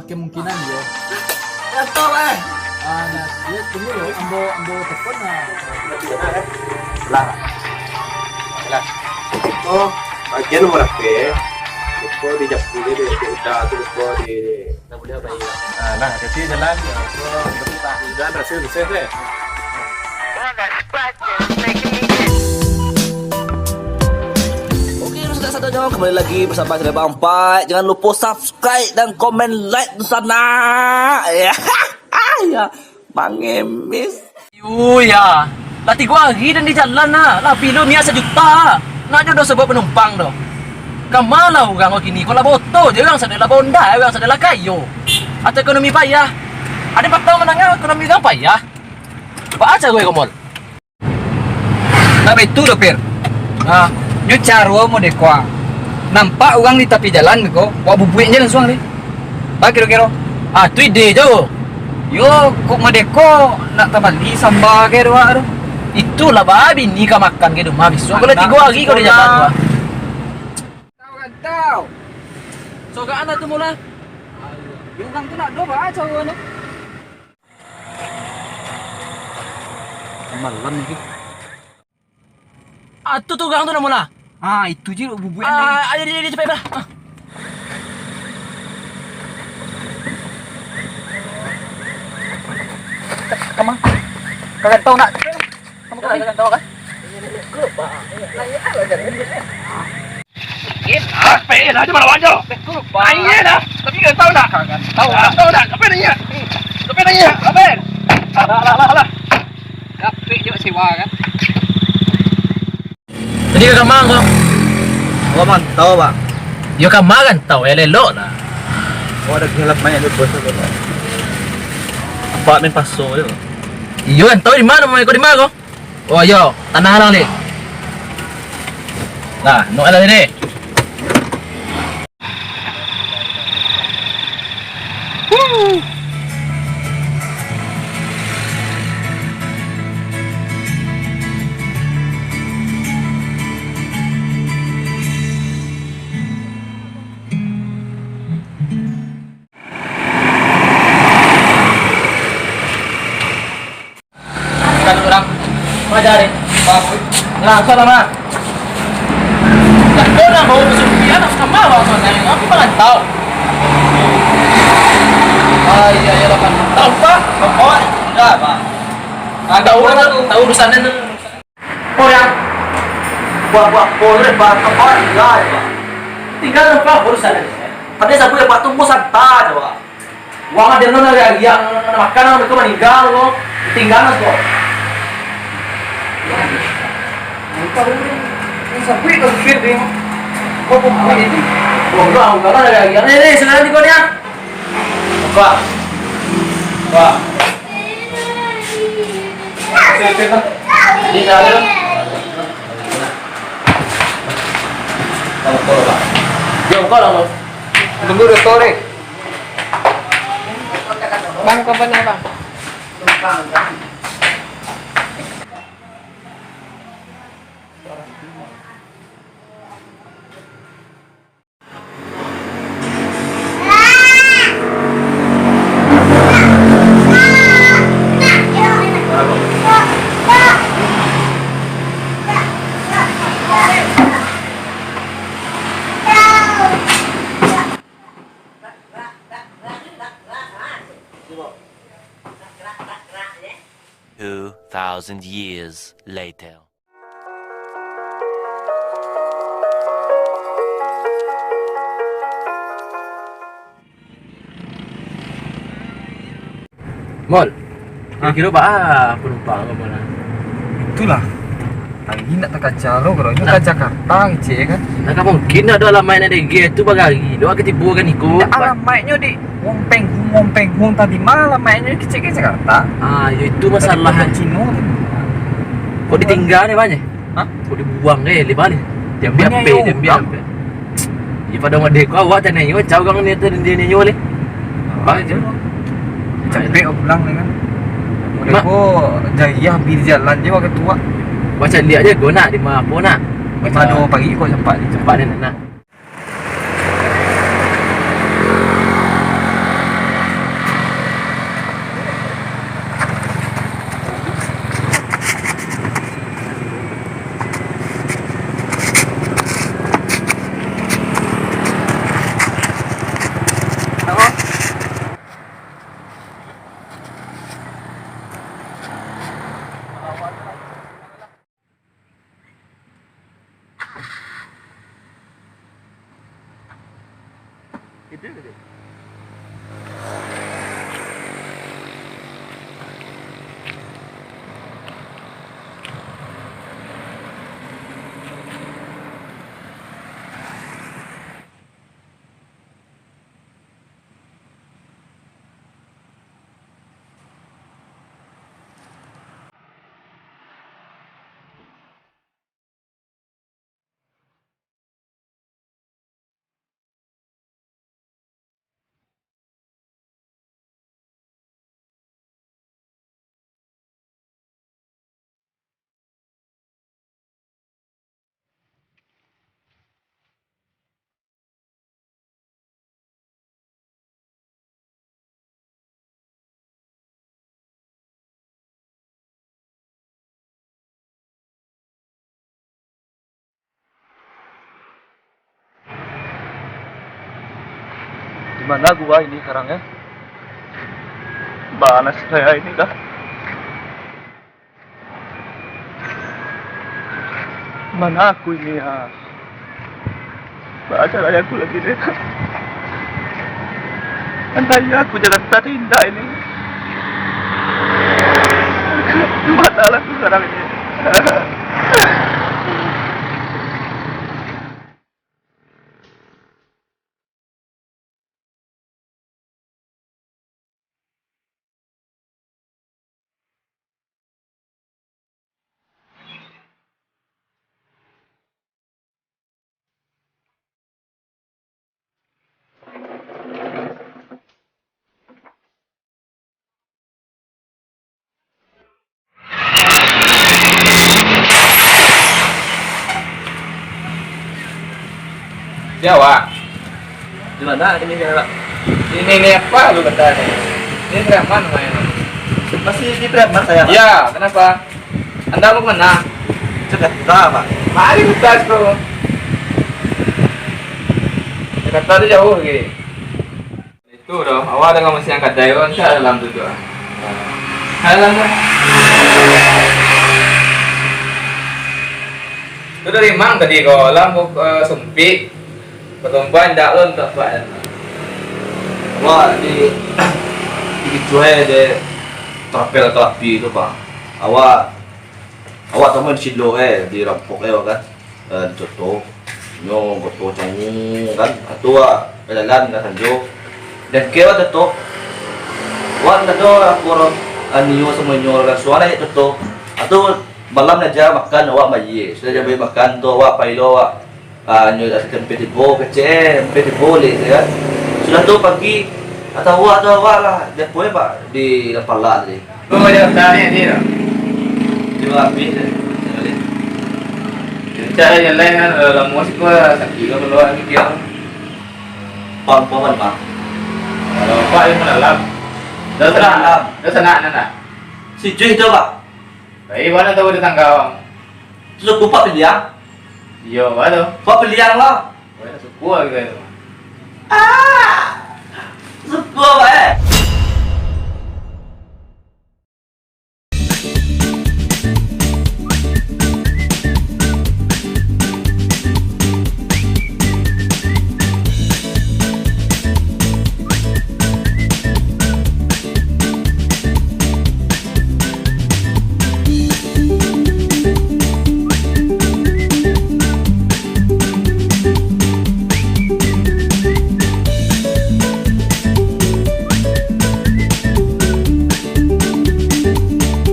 kemungkinan yo. Atau Nah, ya tunggu yo, ambo telepon na. lah. Lah. Itu bagian nomor HP. Itu di Japur di udah terus di tak boleh apa ya. Nah, jadi jalan ya. Udah berhasil deh. Oke, sudah jauh kembali lagi bersama saya Bang Pai. Jangan lupa subscribe dan komen like di sana. Ya, ya, Bang Emis. Ya, latih gua lagi dan di jalan lah pilo niya 1 juta. Nak jodoh sebab penumpang doh. Kamalau orang gini, kalau boto je orang sadela bonda, orang sadela kayo. Atau ekonomi payah. Ada patah menangnya ekonomi orang payah. Apa aja gue komol? Nah itu loh Pir. Nah, nyo carwa mo dekwa. Nampak orang di tepi jalan ko, wah bubuiknya langsung ni. Pak kira-kira. Ah, tu ide je. Yo, kok medeko nak tabali samba ke doa aduh. Itulah babi ni ka makan ke rumah bisu. Kalau 3 hari kau di jalan gua. Tahu kan tahu. So ka ana tu mula. Yung orang tu nak do ba cawo ni. Malam ni. Ah, tu gang tu na mula. Ah, itu je bubuik ni. Ah, ada dia cepat bah. Kamu. Kalian tahu nak? Kamu Kalian tahu kan? Apa ini? Ada mana wajah? Ini dah. Tapi kan tahu dah. Tahu dah. Apa ni ya? Apa ni ya? Apa? Lah. Kape je sewa kan. Jadi ka kamang ko. Gua mantau, Pak. Yo ka magan tau elelo lah. Gua ada gelap banyak di bos tu. Apartmen paso je. Iyo kan tahu di mana mau ikut di mana ko? Oh yo, tanah lang ni. Nah, no ala ni. Kan orang majar ni. Bagus. Nah, sana mah. Tak orang mau bersupian nak sama awak sana. Aku malah tahu. Iya ya kan. Tahu pak? Oh, enggak, Pak. Ada orang tahu urusannya tu. Oh ya. Buat boleh buat apa enggak ya, Pak. Tinggal apa urusannya? Tapi saya punya Pak tunggu santai aja, Pak. Wang ada nona yang makan mereka meninggal lo. Tinggal kok. Sampai ke Pir ni. Kok bubuik ni? Oh, enggak ada yang ni sekarang di konia. Pak. Pak. Di dalam. Kalau Pak. Yo, kau lah. Tunggu dulu sore. Bang, kapan ya, Bang? Thousand years later. Mol. Kira-kira apa penumpang ke mana? Itulah. Lagi nak tak kacau kalau ini ke Jakarta kecil kan. Nak mungkin ada alamat ada gitu bagari. Doa ketipu kan ikut. Alamatnya di Wong Penghung tadi malam alamatnya kecil ke Jakarta. Ah, itu masalah. Cino. Kok ditinggal ni banyak? Hah? Kok dibuang di balik? Diam Banyak pe, yung diam pe. Ya pada ngode ko awak tanah yo, jauh kang ni tu dia ni nyole. Baik je. Capek aku pulang ni kan. Udah Mak. ko jaya hampir jalan je waktu tua. Baca lihat je guna di mana apa nak. Mado pagi kok sempat Cepat ni nak. Di mana gua ini sekarang ya? Mana saya ini dah? Mana aku ini ya? Baca ayahku lagi deh. Andainya aku jangan terindah ini. Masalahku sekarang ini. Jawa. Di mana ini Pak? Ini apa lu kata nih? Ini preman main. Masih di preman saya, Pak. Ya, kenapa? Anda mau kemana? Jakarta, Pak. Mari kita bro. Jakarta itu jauh lagi. Itu dong, awal dengan masih angkat dayon ke dalam itu. Dalam tuh. Itu dari mang tadi kok, lambuk sumpi. Perempuan tak lo tak buat. Wah, di cuai de trapel kelapi itu Pak. Awak teman silo dirampok kan. Contoh nyo goto cangu kan atau jalan kan sanjo. Dan kewa teto. Wan teto aku anio semenyo kan suara itu teto. Atau malam aja makan awak maye. Sudah jadi makan tu awak pailo awak nyo asal petipo kecil petipo le ya. Sudah tu pagi atau awak lah depois Pak di Lepala tadi. Lu ada tanya ni dah. Di Lapi. Cara yang lain kan dalam musik gua sakit kalau luar ni dia. Pon-pon Pak. Kalau Pak yang dalam. Dah sana nak. Si cuy itu Pak. Baik mana tahu di tangga. Sudah kupak pilihan. Yo, ada. Pak pilihan lah. Wah, suku gitu. Suka Pak